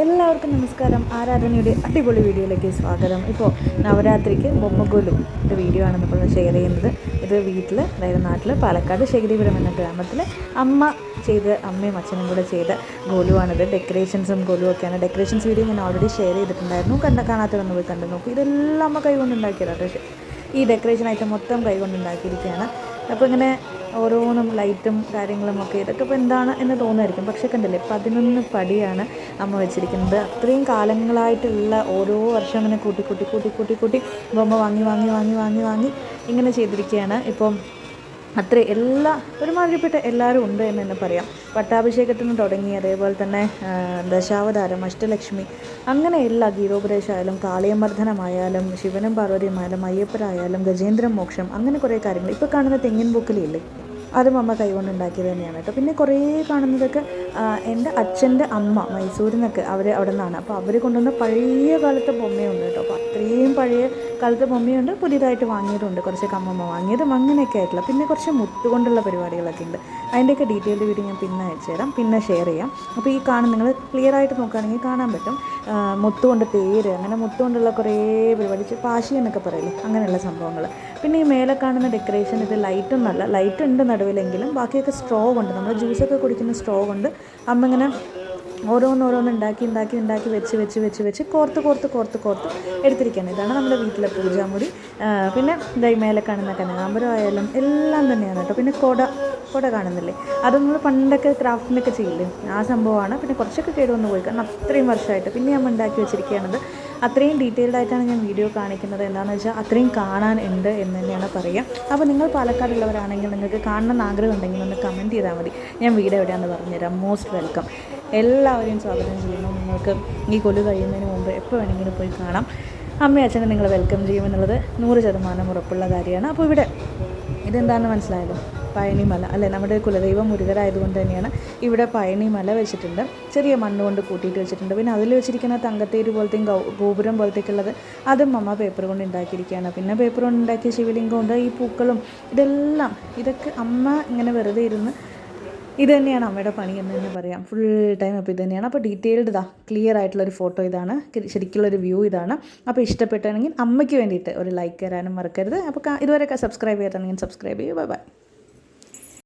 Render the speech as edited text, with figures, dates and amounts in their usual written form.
എല്ലാവർക്കും നമസ്കാരം. ആരാധനയുടെ അടിപൊളി വീഡിയോയിലേക്ക് സ്വാഗതം. ഇപ്പോൾ നവരാത്രിക്ക് ബൊമ്മഗോലുൻ്റെ വീഡിയോ ആണ് നമ്മൾ ഷെയർ ചെയ്യുന്നത്. ഇത് വീട്ടിൽ, അതായത് നാട്ടിൽ പാലക്കാട് ശേഖരിപുരം എന്ന ഗ്രാമത്തിൽ അമ്മയും അച്ഛനും കൂടെ ചെയ്ത ഗോലുവാണിത്. ഡെക്കറേഷൻസും ഗോലും ഒക്കെയാണ്. ഡെക്കറേഷൻസ് വീഡിയോ ഞാൻ ഓൾറെഡി ഷെയർ ചെയ്തിട്ടുണ്ടായിരുന്നു. കാണാത്തവരൊന്ന് പോയി കണ്ടു നോക്കും. ഇതെല്ലാം അമ്മ കൈകൊണ്ട് ഉണ്ടാക്കിയതാണ്. പക്ഷേ ഈ ഡെക്കറേഷൻ ഐറ്റം മൊത്തം കൈകൊണ്ട് ഉണ്ടാക്കിയിരിക്കുകയാണ്. അപ്പോൾ ഇങ്ങനെ ഓരോന്നും ലൈറ്റും കാര്യങ്ങളും ഒക്കെ ഇതൊക്കെ ഇപ്പോൾ എന്താണ് എന്ന് തോന്നുമായിരിക്കും. പക്ഷേ കണ്ടില്ലേ, 11 പടിയാണ് അമ്മ വെച്ചിരിക്കുന്നത്. അത്രയും കാലങ്ങളായിട്ടുള്ള ഓരോ വർഷം ഇങ്ങനെ കൂട്ടി ബൊമ്മ വാങ്ങി ഇങ്ങനെ ചെയ്തിരിക്കുകയാണ്. ഇപ്പം ഒരുമാതിരിപ്പെട്ട എല്ലാവരും ഉണ്ട് എന്ന് തന്നെ പറയാം. പട്ടാഭിഷേകത്തിന് തുടങ്ങി, അതേപോലെ തന്നെ ദശാവതാരം, അഷ്ടലക്ഷ്മി, അങ്ങനെ എല്ലാ ഗീതോപദേശമായാലും കാളിയമർദ്ദനമായാലും ശിവനും പാർവതിയുമായാലും അയ്യപ്പരായാലും ഗജേന്ദ്ര മോക്ഷം, അങ്ങനെ കുറേ കാര്യങ്ങൾ. ഇപ്പോൾ കാണുന്ന തെങ്ങിൻ പൂക്കലില്ലേ, അതും അമ്മ കൈകൊണ്ട് ഉണ്ടാക്കിയത് തന്നെയാണ് കേട്ടോ. പിന്നെ കുറേ കാണുന്നതൊക്കെ എൻ്റെ അച്ഛൻ്റെ അമ്മ മൈസൂരിൽ നിന്നൊക്കെ അവിടെ നിന്നാണ്. അപ്പോൾ അവർ കൊണ്ടുവന്ന പഴയ കാലത്തെ ബൊമ്മയുണ്ട് കേട്ടോ. അപ്പോൾ അത്രയും പഴയ കാലത്തെ ബൊമ്മയുണ്ട്, പുതിയതായിട്ട് വാങ്ങിയതുണ്ട്. കുറച്ചൊക്കെ അമ്മമ്മ വാങ്ങിയതും അങ്ങനെയൊക്കെ ആയിട്ടുള്ള. പിന്നെ കുറച്ച് മുത്തുകൊണ്ടുള്ള പരിപാടികളൊക്കെ ഉണ്ട്. അതിൻ്റെയൊക്കെ ഡീറ്റെയിൽഡ് വീഡിയോ ഞാൻ പിന്നെ അയച്ചു തരാം, പിന്നെ ഷെയർ ചെയ്യാം. അപ്പോൾ ഈ നിങ്ങൾ ക്ലിയർ ആയിട്ട് നോക്കുകയാണെങ്കിൽ കാണാൻ പറ്റും. മുത്തുകൊണ്ട് തേര്, അങ്ങനെ മുത്തുകൊണ്ടുള്ള കുറേ പരിപാടി, പാശി എന്നൊക്കെ പറയില്ലേ, അങ്ങനെയുള്ള സംഭവങ്ങൾ. പിന്നെ ഈ മേലെ കാണുന്ന ഡെക്കറേഷൻ, ഇത് ലൈറ്റ് ഉണ്ട് നടുവിലെങ്കിലും ബാക്കിയൊക്കെ സ്ട്രോ കൊണ്ട്, നമ്മൾ ജ്യൂസൊക്കെ കുടിക്കുന്ന സ്ട്രോ കൊണ്ട് അമ്മ ഇങ്ങനെ ഓരോന്ന് ഉണ്ടാക്കി വെച്ച് കോർത്ത് എടുത്തിരിക്കുകയാണ്. ഇതാണ് നമ്മുടെ വീട്ടിലെ പൂജാമുറി. പിന്നെ ഇതായി മേലെ കാണുന്ന കനകാമ്പരം ആയാലും എല്ലാം തന്നെയാണ് കേട്ടോ. പിന്നെ കുട കാണുന്നില്ലേ, അത് നമ്മൾ പണ്ടൊക്കെ ക്രാഫ്റ്റിനൊക്കെ ചെയ്യില്ലേ, ആ സംഭവമാണ്. പിന്നെ കുറച്ചൊക്കെ കേടുവന്ന് പോയി, കാരണം അത്രയും വർഷമായിട്ട് പിന്നെ അമ്മ ഉണ്ടാക്കി വെച്ചിരിക്കുകയാണത്. അത്രയും ഡീറ്റെയിൽഡ് ആയിട്ടാണ് ഞാൻ വീഡിയോ കാണിക്കുന്നത്. എന്താണെന്ന് വെച്ചാൽ അത്രയും കാണാൻ ഉണ്ട് എന്ന് തന്നെയാണ് പറയുക. അപ്പോൾ നിങ്ങൾ പാലക്കാടുള്ളവരാണെങ്കിൽ നിങ്ങൾക്ക് കാണണമെന്ന് ആഗ്രഹം ഉണ്ടെങ്കിൽ ഒന്ന് കമൻറ്റ് ചെയ്താൽ മതി. ഞാൻ വീഡിയോ എവിടെയാണെന്ന് പറഞ്ഞുതരാം. Most welcome. എല്ലാവരെയും സ്വാഗതം ചെയ്യുന്നു. നിങ്ങൾക്ക് ഈ കൊല്ലു കഴിയുന്നതിന് മുമ്പ് എപ്പോൾ വേണമെങ്കിലും പോയി കാണാം. അമ്മയും അച്ഛനെ നിങ്ങൾ വെൽക്കം ചെയ്യുമെന്നുള്ളത് 100% ഉറപ്പുള്ള കാര്യമാണ്. അപ്പോൾ ഇതെന്താണെന്ന് മനസ്സിലായല്ലോ, പഴനിമല അല്ലേ. നമ്മുടെ കുലദൈവം മുരുകരായതുകൊണ്ട് തന്നെയാണ് ഇവിടെ പഴനിമല വെച്ചിട്ടുണ്ട്. ചെറിയ മണ്ണ് കൊണ്ട് കൂട്ടിയിട്ട് വെച്ചിട്ടുണ്ട്. പിന്നെ അതിൽ വെച്ചിരിക്കുന്ന തങ്കത്തേര് പോലത്തെയും ഗോപുരം പോലത്തേക്കുള്ളത് അതും അമ്മ പേപ്പർ കൊണ്ട് ഉണ്ടാക്കിയിരിക്കുകയാണ്. പിന്നെ പേപ്പർ കൊണ്ട് ഉണ്ടാക്കിയ ശിവലിംഗമുണ്ട്, ഈ പൂക്കളും ഇതൊക്കെ അമ്മ ഇങ്ങനെ വെറുതെ ഇരുന്ന്, ഇത് തന്നെയാണ് അമ്മയുടെ പണി എന്ന് തന്നെ പറയാം. ഫുൾ ടൈം അപ്പോൾ ഇത് തന്നെയാണ്. അപ്പോൾ ഡീറ്റെയിൽഡ് ക്ലിയർ ആയിട്ടുള്ളൊരു ഫോട്ടോ ഇതാണ്, ശരിക്കുള്ളൊരു വ്യൂ ഇതാണ്. അപ്പോൾ ഇഷ്ടപ്പെട്ടാണെങ്കിൽ അമ്മയ്ക്ക് വേണ്ടിയിട്ട് ഒരു ലൈക്ക് തരാനും മറക്കരുത്. അപ്പോൾ ഇതുവരെയൊക്കെ സബ്സ്ക്രൈബ് ചെയ്തിട്ടുണ്ടെങ്കിൽ സബ്സ്ക്രൈബ് ചെയ്യൂ. ബൈ.